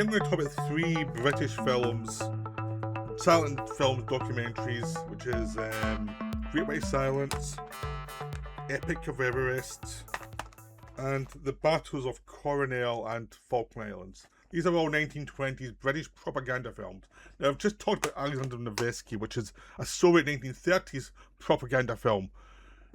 Today I'm going to talk about three British films, silent film documentaries, which is Great White Silence, Epic of Everest, and the Battles of Coronel and Falkland Islands. These are all 1920s British propaganda films. Now, I've just talked about Alexander Nevsky, which is a Soviet 1930s propaganda film.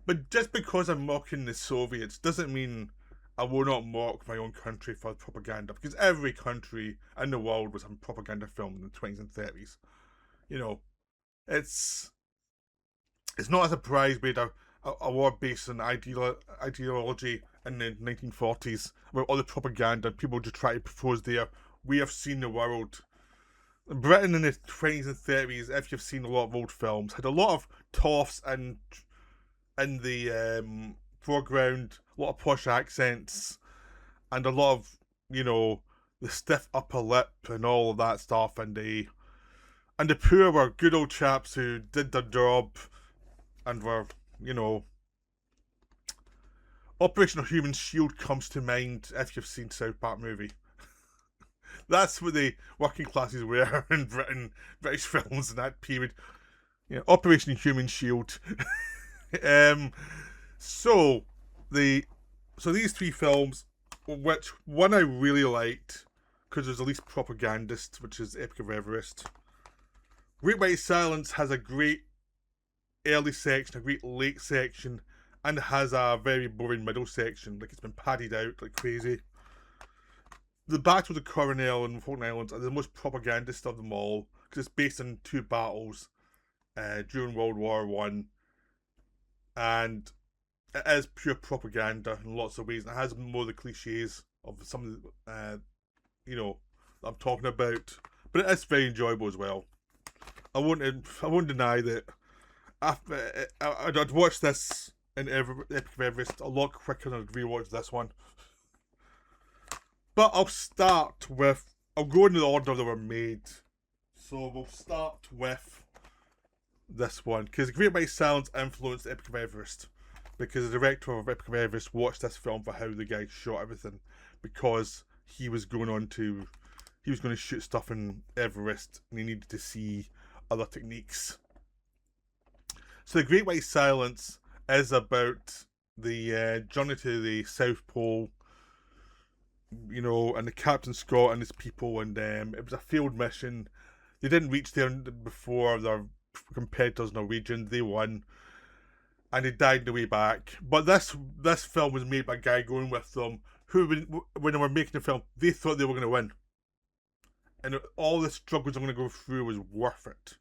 But just because I'm mocking the Soviets doesn't mean I will not mock my own country for propaganda, because every country in the world was having propaganda film in the 20s and 30s. You know, it's not a surprise we had a war based on ideology in the 1940s about all the propaganda and people just try to propose their way of seeing the world. Britain in the 20s and 30s, if you've seen a lot of old films, had a lot of toffs and in the foreground, a lot of posh accents, and a lot of, the stiff upper lip and all of that stuff, and the poor were good old chaps who did their job and were, Operational Human Shield comes to mind if you've seen South Park movie. That's what the working classes were in Britain, British films in that period. Yeah, Operation Human Shield. So these three films, which one I really liked because there's the least propagandist, which is Epic of Everest. Great White Silence has a great early section, a great late section, and has a very boring middle section. Like, it's been padded out like crazy. The Battle of the Coronel and Falkland Islands are the most propagandist of them all because it's based on two battles during World War One. And it is pure propaganda in lots of ways. And it has more of the cliches of some of the, I'm talking about. But it is very enjoyable as well. I won't deny that I'd watch this in Epic of Everest a lot quicker than I'd rewatch this one. But I'll go in the order they were made. So we'll start with this one, because Great White Silence influenced Epic of Everest, because the director of Epic of Everest watched this film for how the guy shot everything, because he was going to shoot stuff in Everest and he needed to see other techniques. So the Great White Silence is about the journey to the South Pole, and the Captain Scott and his people, and it was a failed mission. They didn't reach there before their competitors Norwegian. They won, and they died on the way back. But this film was made by a guy going with them who, when they were making the film, they thought they were going to win, and all the struggles I'm going to go through was worth it.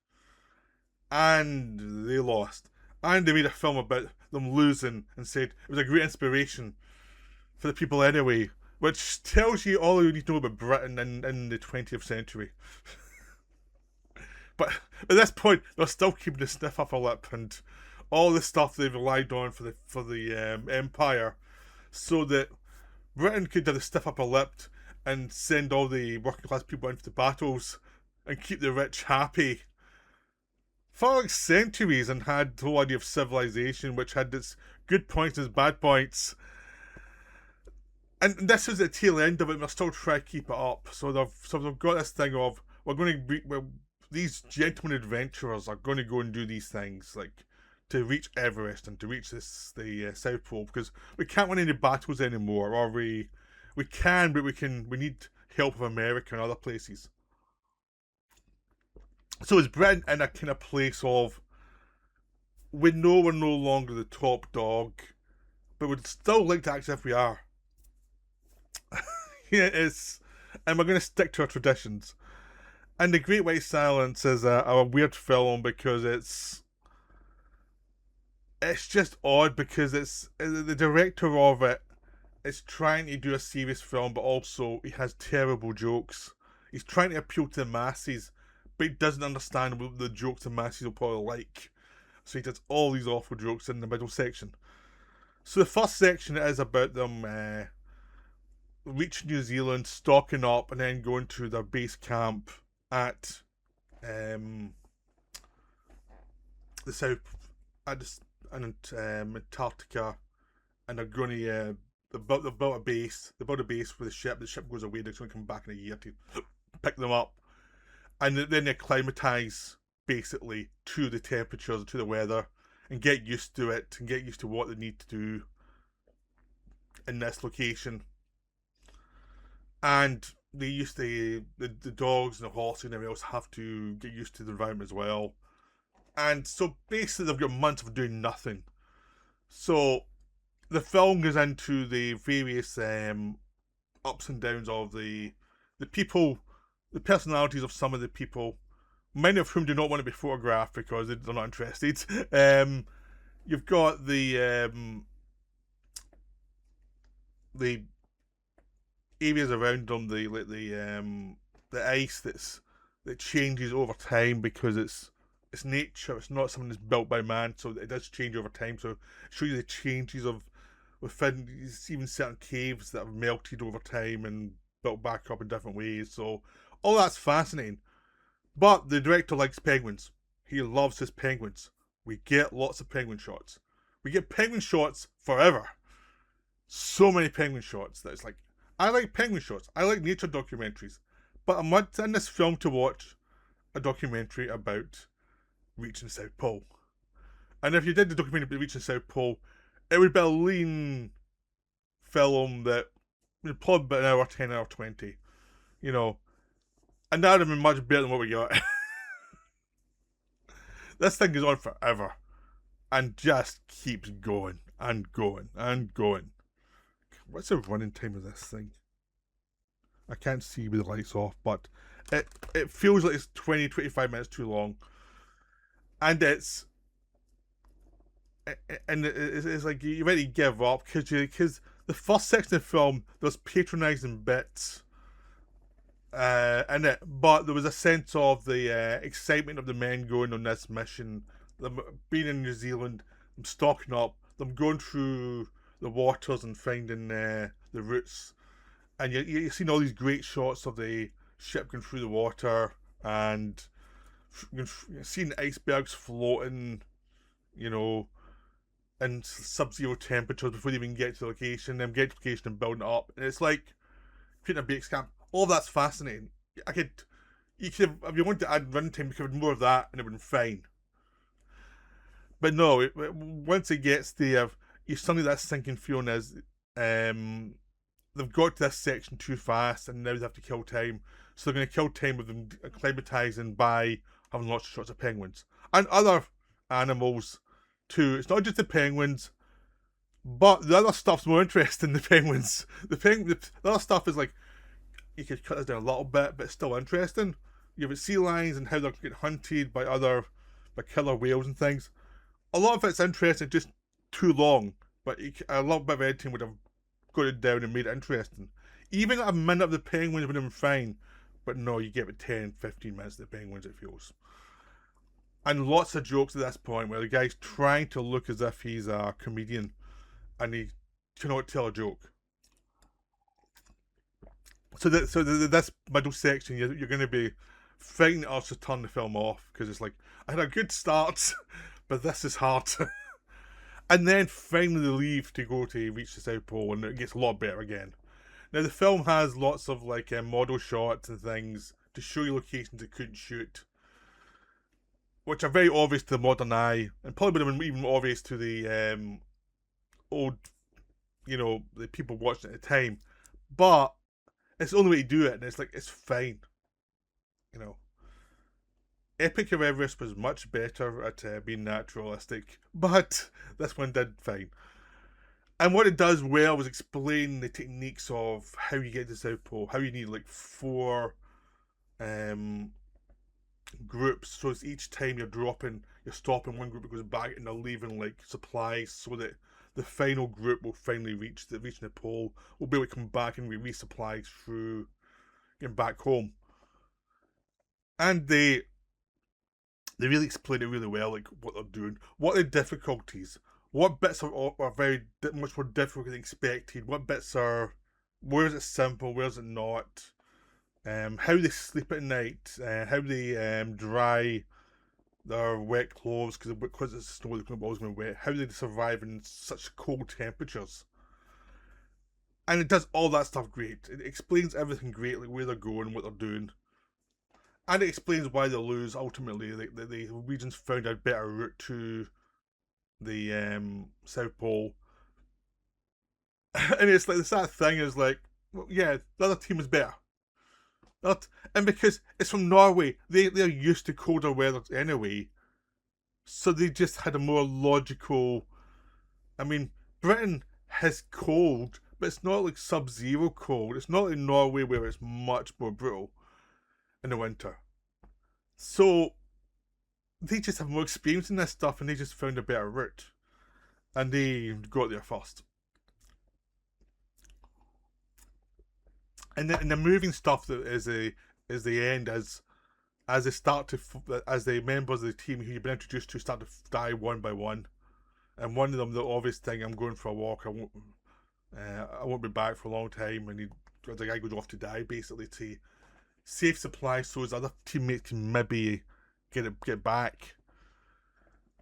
And they lost, and they made a film about them losing and said it was a great inspiration for the people anyway, which tells you all you need to know about Britain in the 20th century. But at this point, they're still keeping the stiff upper lip and all the stuff they relied on for the empire, so that Britain could have the stiff upper lip and send all the working class people into the battles and keep the rich happy for like centuries, and had the whole idea of civilization, which had its good points and its bad points. And this is the tail end of it. They're still trying to keep it up. So they've got this thing of these gentlemen adventurers are going to go and do these things, like to reach Everest and to reach the South Pole, because we can't win any battles anymore, or we can, but we need help of America and other places. So it's Britain in a kind of place of, we know we're no longer the top dog, but we'd still like to act as if we are. And we're going to stick to our traditions. And The Great White Silence is a weird film because it's just odd, because it's the director of it is trying to do a serious film, but also he has terrible jokes. He's trying to appeal to the masses, but he doesn't understand what the jokes the masses will probably like. So he does all these awful jokes in the middle section. So the first section is about them reaching New Zealand, stocking up, and then going to their base camp at the south, Antarctica, and they're going to they built a base. They built a base for the ship. The ship goes away. They're going to come back in a year or two. pick them up, and then they acclimatise basically to the temperatures and to the weather, and get used to it and get used to what they need to do in this location. And they used to the dogs and the horses and everything else have to get used to the environment as well. And so basically they've got months of doing nothing. So the film goes into the various ups and downs of the people, the personalities of some of the people, many of whom do not want to be photographed because they're not interested. You've got the areas around them, the ice that changes over time because it's nature. It's not something that's built by man, so it does change over time. So show you the changes of within even certain caves that have melted over time and built back up in different ways. So all that's fascinating. But the director likes penguins. He loves his penguins. We get lots of penguin shots. We get penguin shots forever. So many penguin shots that it's like, I like penguin shots. I like nature documentaries. But I'm not in this film to watch a documentary about reaching the South Pole. And if you did the documentary about reaching the South Pole, it would be a lean film that would probably be an hour 10, hour 20. You know. And that would have been much better than what we got. This thing goes on forever. And just keeps going and going and going. What's the running time of this thing? I can't see with the lights off, but it feels like it's 20-25 minutes too long. And it's like you ready to give up because the first section of the film, there's patronising bits in it, but there was a sense of the excitement of the men going on this mission, them being in New Zealand, them stocking up, them going through the waters and finding the routes, and you're seeing all these great shots of the ship going through the water and you're seeing icebergs floating, you know, in sub-zero temperatures before they even get to the location, then get to the location and building it up, and it's like creating a base camp. All that's fascinating. You could have, if you wanted to add runtime, you could have more of that, and it would have been fine. But no, once it gets there, you suddenly that sinking feeling is they've got to this section too fast, and now they have to kill time. So they're going to kill time with them acclimatizing by having lots of shots of penguins and other animals too. It's not just the penguins, but the other stuff's more interesting than the penguins. The other stuff is like, you could cut this down a little bit, but it's still interesting. You have sea lions and how they're getting hunted by killer whales and things. A lot of it's interesting, just too long, but a little bit of editing would have got it down and made it interesting. Even a minute of the penguins would have been fine, but no, you give it 10-15 minutes of the penguins, it feels. And lots of jokes at this point where the guy's trying to look as if he's a comedian and he cannot tell a joke. So this middle section, you're going to be fighting us to turn the film off because it's like, I had a good start, but this is hard. And then finally they leave to go to reach the South Pole, and it gets a lot better again. Now the film has lots of like model shots and things to show you locations it couldn't shoot, which are very obvious to the modern eye, and probably would have been even obvious to the old, the people watching at the time. But it's the only way to do it, and it's like, it's fine. Epic of Everest was much better at being naturalistic, but this one did fine. And what it does well was explain the techniques of how you get to the South Pole, how you need like 4 groups. So it's each time you're stopping one group that goes back, and they're leaving like supplies so that the final group will finally reach the pole, will be able to come back and resupply through getting back home. And they really explain it really well, like what they're doing, what are the difficulties, what bits are very much more difficult than expected, what bits are, where is it simple, where is it not, how they sleep at night, how they dry their wet clothes, because it's snow, they're always going to be wet, how they survive in such cold temperatures. And it does all that stuff great. It explains everything great, like where they're going, what they're doing. And it explains why they lose ultimately. The Norwegians found a better route to the South Pole. And it's like the sad thing is like, well, yeah, the other team is better. And because it's from Norway, they're used to colder weather anyway. So they just had a more logical. I mean, Britain has cold, but it's not like sub-zero cold. It's not like Norway where it's much more brutal in the winter. So they just have more experience in this stuff, and they just found a better route, and they got there first. And the moving stuff that is the end as they start to as the members of the team who you've been introduced to start to die one by one, and one of them, the obvious thing, I'm going for a walk. I won't be back for a long time, and the guy goes off to die basically to save supplies so his other teammates can maybe get back.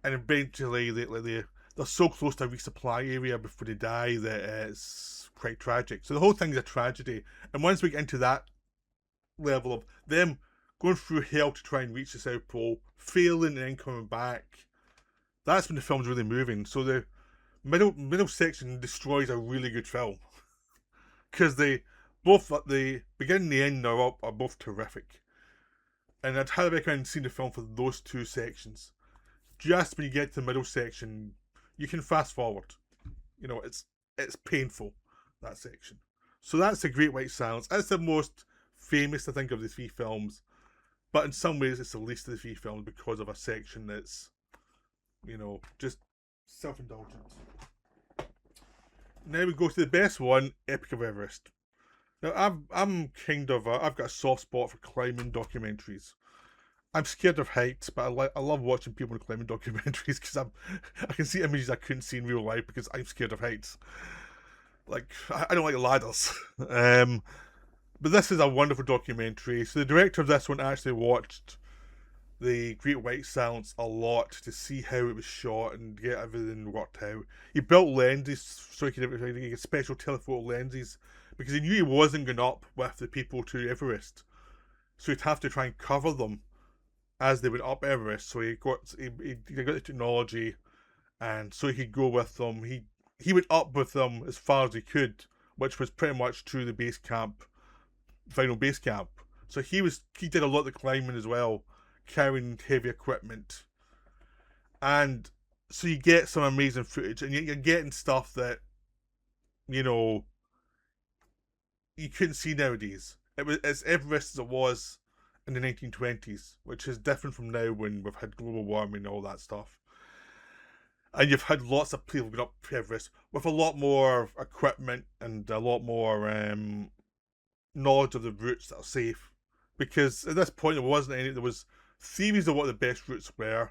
And eventually they're so close to a resupply area before they die that it's quite tragic. So the whole thing is a tragedy. And once we get into that level of them going through hell to try and reach the South Pole, failing and then coming back, that's when the film's really moving. So the middle section destroys a really good film because both the beginning and the end are both terrific. And I'd highly recommend seeing the film for those two sections. Just when you get to the middle section, you can fast forward. You know, it's painful, that section. So that's The Great White Silence. It's the most famous, I think, of the three films. But in some ways, it's the least of the three films because of a section that's, just self-indulgent. Now we go to the best one, Epic of Everest. Now, I've got a soft spot for climbing documentaries. I'm scared of heights, but I love watching people in climbing documentaries because I can see images I couldn't see in real life because I'm scared of heights. Like, I don't like ladders. But this is a wonderful documentary. So the director of this one actually watched The Great White Silence a lot to see how it was shot and get everything worked out. He built lenses so he could get special telephoto lenses because he knew he wasn't going up with the people to Everest. So he'd have to try and cover them as they went up Everest. So he got the technology, and so he could go with them. He went up with them as far as he could, which was pretty much to the final base camp. So he did a lot of the climbing as well, carrying heavy equipment. And so you get some amazing footage, and you're getting stuff that, you couldn't see nowadays. It's Everest as it was in the 1920s, which is different from now when we've had global warming and all that stuff. And you've had lots of people going up Everest with a lot more equipment and a lot more knowledge of the routes that are safe. Because at this point there was theories of what the best routes were,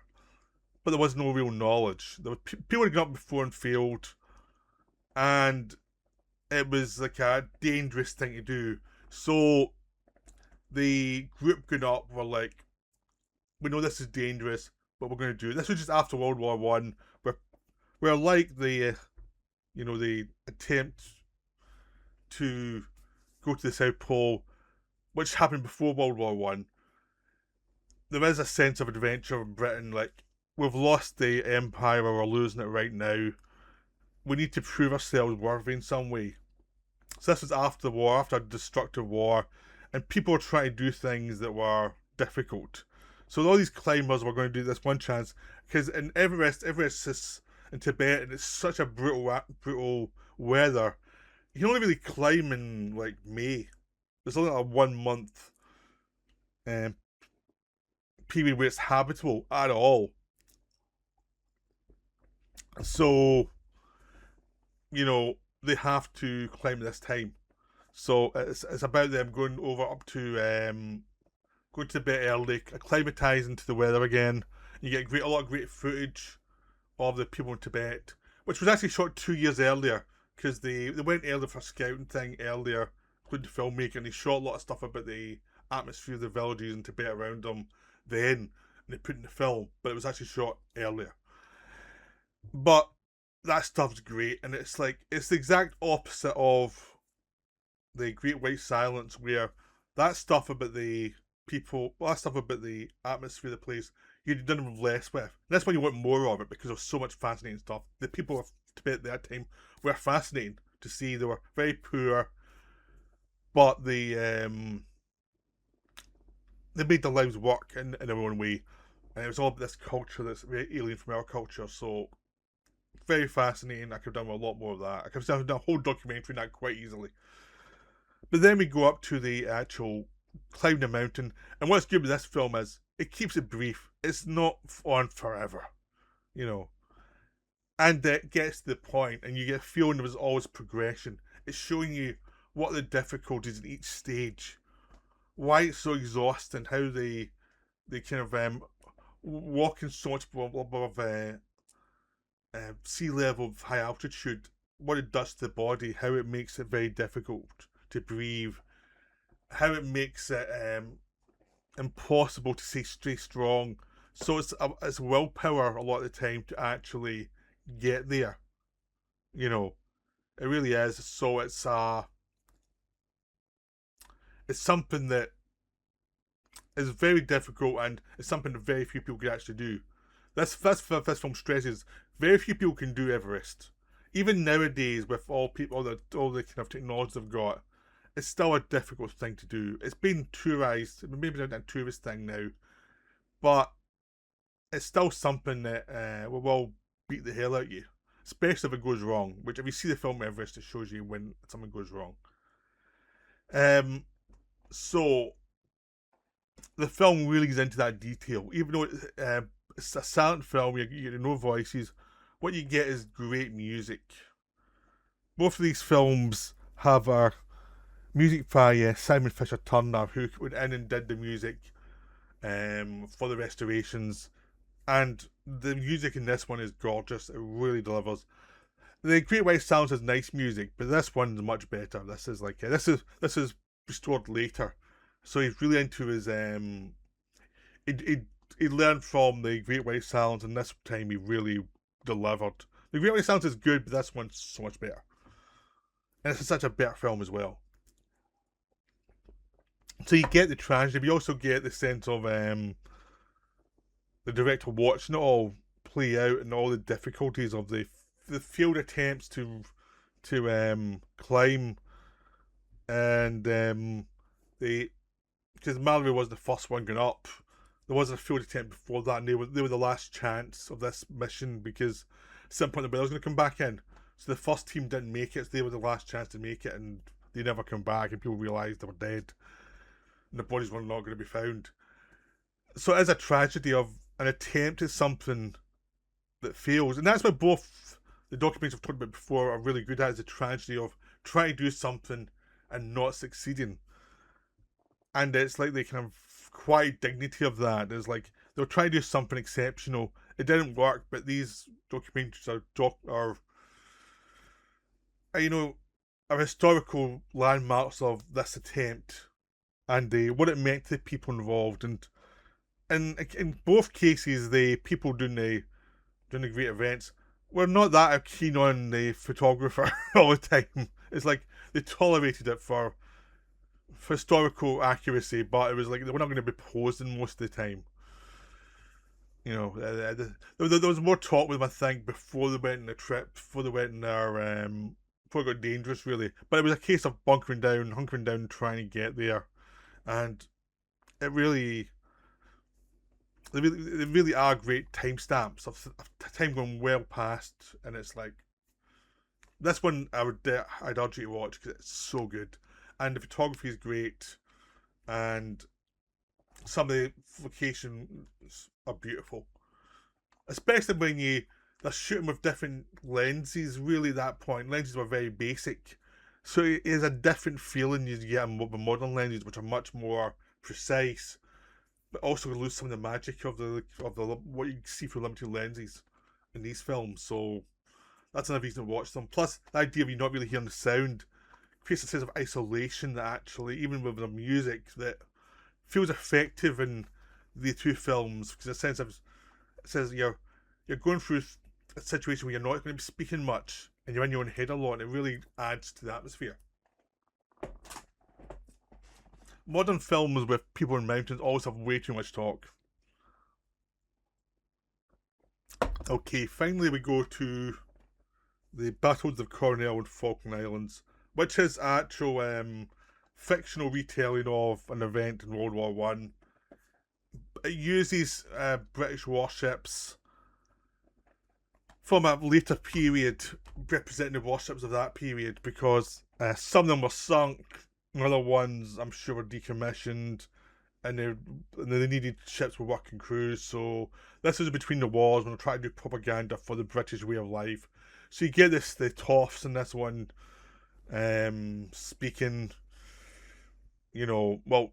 but there was no real knowledge. There were people had gone up before and failed, and it was like a dangerous thing to do. So the group going up were like, we know this is dangerous, but we're going to do it. This was just after World War One, where like the attempt to go to the South Pole, which happened before World War One. There is a sense of adventure in Britain. Like, we've lost the empire, or we're losing it right now. We need to prove ourselves worthy in some way. So this was after the war, after a destructive war, and people were trying to do things that were difficult. So all these climbers were going to do this one chance, because in Everest is in Tibet, and it's such a brutal weather. You can only really climb in like May. There's only a 1 month period where it's habitable at all. So, they have to climb this time. So it's about them going over up to going to Tibet early, acclimatizing to the weather again. You get a lot of great footage of the people in Tibet, which was actually shot 2 years earlier because they went earlier for a scouting thing earlier, including filmmaking. And they shot a lot of stuff about the atmosphere of the villages in Tibet around them then, and they put in the film, but it was actually shot earlier. But that stuff's great, and it's the exact opposite of The Great White Silence, where that stuff about the people, all that stuff about the atmosphere of the place, you'd done with less with. And that's why you want more of it, because there's so much fascinating stuff. The people of Tibet at that time were fascinating to see. They were very poor, but they made their lives work in their own way. And it was all about this culture that's very alien from our culture. So very fascinating. I could have done a lot more of that. I could have done a whole documentary on that quite easily. But then we go up to the actual climbing the mountain. And what's good with this film is it keeps it brief. It's not on forever, you know. And it gets to the point, and you get a feeling there was always progression. It's showing you what are the difficulties in each stage, why it's so exhausting, how they kind of walking so much above sea level, high altitude, what it does to the body, how it makes it very difficult to breathe, how it makes it impossible to stay strong. So it's willpower a lot of the time to actually get there. You know, it really is. So it's something that is very difficult, and it's something that very few people can actually do. This film stresses very few people can do Everest. Even nowadays, with all the kind of technology they've got, it's still a difficult thing to do. It's been tourized, maybe not a tourist thing now, but it's still something that will beat the hell out of you, especially if it goes wrong. Which, if you see the film Everest, it shows you when something goes wrong. So the film really gets into that detail, even though it's a silent film. You get no voices. What you get is great music. Both of these films have a music by Simon Fisher Turner, who went in and did the music for the restorations, and the music in this one is gorgeous. It really delivers. The Great White Silence has nice music, but this one's much better. This is like this is restored later, so he's really into his he learned from the Great White Silence, and this time he really delivered. The Great White Silence is good, but this one's so much better, and it's such a better film as well. So you get the tragedy, but you also get the sense of the director watching it all play out and all the difficulties of the failed attempts to climb, and because Mallory was the first one going up. There was a failed attempt before that, and they were the last chance of this mission, because at some point the was going to come back in. So the first team didn't make it, so they were the last chance to make it, and they never come back, and people realised they were dead, and the bodies were not going to be found. So it is a tragedy of an attempt at something that fails, and that's what both the documentaries I've talked about before are really good at, is the tragedy of trying to do something and not succeeding. And it's like the kind of quiet dignity of that. It's like they'll try to do something exceptional. It didn't work, but these documentaries are historical landmarks of this attempt, and what it meant to the people involved. And in both cases, the people doing the great events were not that keen on the photographer all the time. It's like they tolerated it for historical accuracy, but it was like they were not going to be posing most of the time. You know, there was more talk with them, I think, before they went on the trip, before they went in their, before it got dangerous, really. But it was a case of hunkering down, trying to get there, and it really, they really are great timestamps of time going well past, and it's like this one I'd urge you to watch because it's so good, and the photography is great, and some of the locations are beautiful, especially when they're shooting with different lenses. Really, at that point, lenses were very basic, so it is a different feeling you get with modern lenses, which are much more precise, but also lose some of the magic of the what you see through limited lenses in these films. So that's another reason to watch them. Plus, the idea of you not really hearing the sound creates a sense of isolation that actually, even with the music, that feels effective in the two films, because it says you're going through a situation where you're not going to be speaking much and you're in your own head a lot, and it really adds to the atmosphere. modern films with people in mountains always have way too much talk. Okay, finally we go to the battles of Coronel and Falkland Islands, which is actual fictional retelling of an event in World War One. It uses British warships from a later period, representing the warships of that period, because some of them were sunk, other ones I'm sure were decommissioned, and they needed ships with working crews. So this was between the wars when they're trying to do propaganda for the British way of life. So you get the toffs in this one, speaking, well,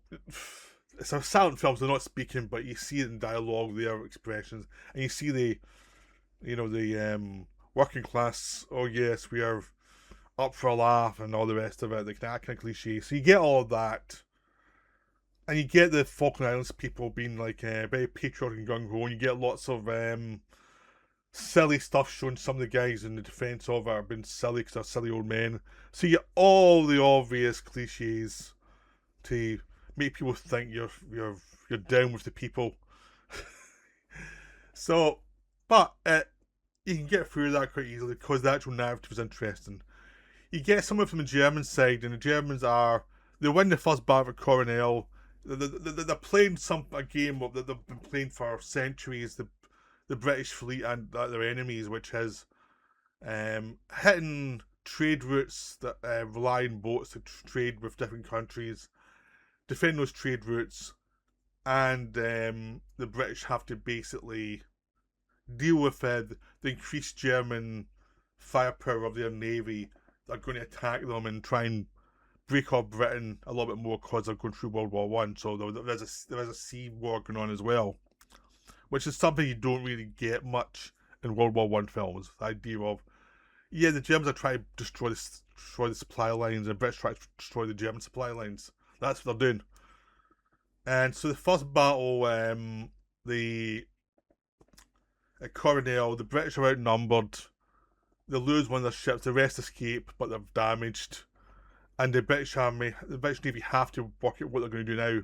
it's a silent film, so they're not speaking, but you see it in dialogue, their expressions, and you see the working class, oh yes, we are up for a laugh and all the rest of it, that kind of cliche. So you get all of that. And you get the Falkland Islands people being like very patriotic and gung-ho, and you get lots of silly stuff showing some of the guys in the defence of it are being silly because they're silly old men. So you get all the obvious cliches to make people think you're down with the people. So, but you can get through that quite easily because the actual narrative is interesting. You get someone from the German side, and the Germans they win the first battle of Coronel. They're playing a game that they've been playing for centuries. The British fleet and their enemies, which is hitting trade routes that rely on boats to trade with different countries, defend those trade routes, and the British have to basically deal with the increased German firepower of their navy that are going to attack them and try and break up Britain a little bit more because they're going through World War One. So there is a sea war going on as well, which is something you don't really get much in World War One films. The idea of the Germans are trying to destroy the supply lines, and the British try to destroy the German supply lines. That's what they're doing. And so the first battle, at Coronel, the British are outnumbered. They lose one of their ships. The rest escape, but they're damaged. And the British Navy have to work out what they're going to do now.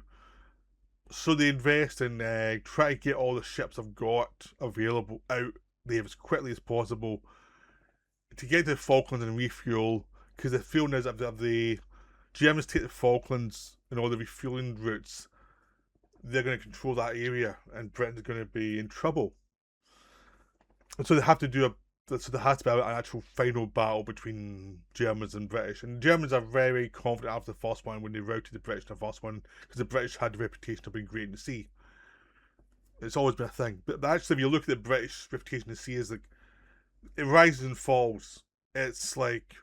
So they invest in try to get all the ships they've got available out there as quickly as possible to get to the Falklands and refuel. Because the feeling is if the Germans take the Falklands and all the refueling routes, they're going to control that area, and Britain's going to be in trouble. And so they have to do there has to be an actual final battle between Germans and British. And the Germans are very confident after the first one when they routed the British in the first one, because the British had the reputation of being great in the sea. It's always been a thing. But actually, if you look at the British reputation in the sea, it rises and falls. It's like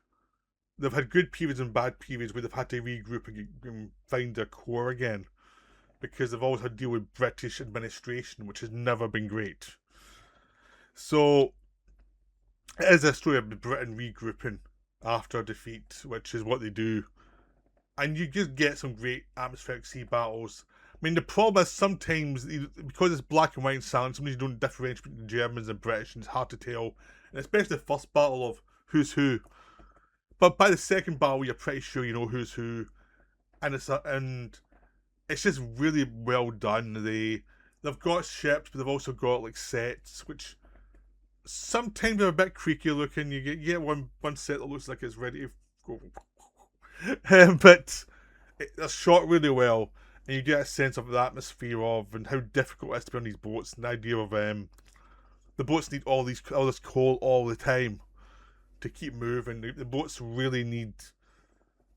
they've had good periods and bad periods where they've had to regroup and find their core again, because they've always had to deal with British administration, which has never been great. So it is a story of Britain regrouping after defeat, which is what they do. And you just get some great atmospheric sea battles. I mean, the problem is sometimes, because it's black and white and silent, sometimes you don't differentiate between Germans and British, and it's hard to tell. And especially the first battle of who's who. But by the second battle, you're pretty sure you know who's who. And it's just really well done. They've got ships, but they've also got like sets, which sometimes they're a bit creaky looking. You get one set that looks like it's ready to go, but they're shot really well, and you get a sense of the atmosphere of and how difficult it is to be on these boats. And the idea of the boats need all this coal all the time to keep moving. The boats really need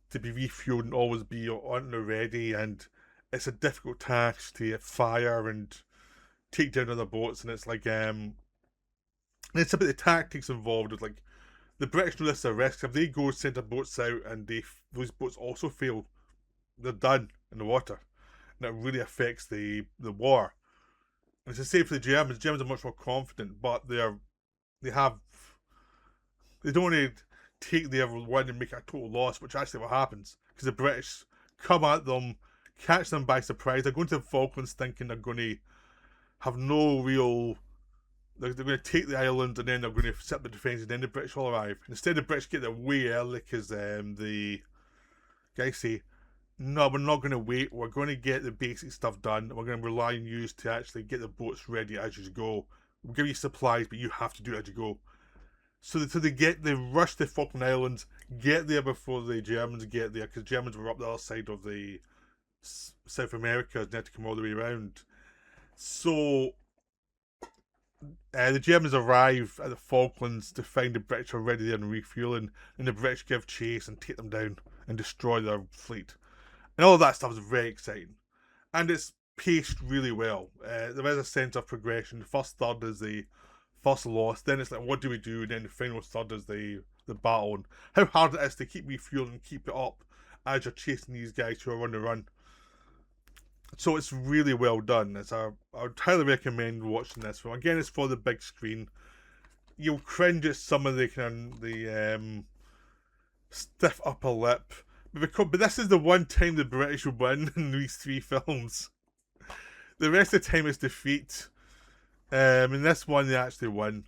to be refueled and always be on the ready, and it's a difficult task to fire and take down other boats. And it's like it's about the tactics involved. It's like the British know this is a risk. If they go send their boats out and those boats also fail, they're done in the water, and it really affects the war. And it's the same for the Germans. Germans are much more confident, but they don't want to take their win and make it a total loss, which actually what happens, because the British come at them, catch them by surprise. They're going to the Falklands thinking they're going to have no real. They're going to take the island, and then they're going to set the defence, and then the British will arrive. Instead, the British get there way early because the guys say no, we're not going to wait. We're going to get the basic stuff done. We're going to rely on you to actually get the boats ready as you go. We'll give you supplies, but you have to do it as you go. So they rush the Falkland Islands, get there before the Germans get there, because Germans were up the other side of the South America, and they had to come all the way around. So the Germans arrive at the Falklands to find the British are already there and refueling, and the British give chase and take them down and destroy their fleet. And all of that stuff is very exciting. And it's paced really well. There is a sense of progression. The first third is the first loss, then it's like, what do we do? And then the final third is the battle, and how hard it is to keep refueling and keep it up as you're chasing these guys who are on the run. So it's really well done. I would highly recommend watching this film. Again, it's for the big screen. You'll cringe at some of the stiff upper lip, but this is the one time the British will win in these three films. The rest of the time is defeat. In this one, they actually win.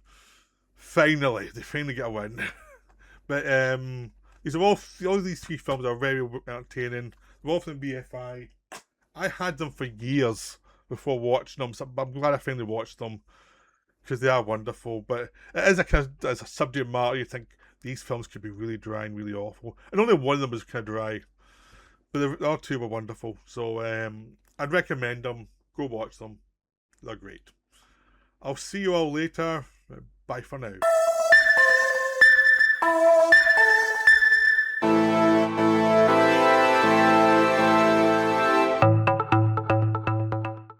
Finally, they finally get a win. But these are all these three films are very entertaining. They're all from the BFI. I had them for years before watching them, so I'm glad I finally watched them because they are wonderful. But it is as a subject matter, you think these films could be really dry and really awful, and only one of them was kind of dry, but the other two were wonderful. So I'd recommend them. Go watch them. They're great. I'll see you all later. Bye for now.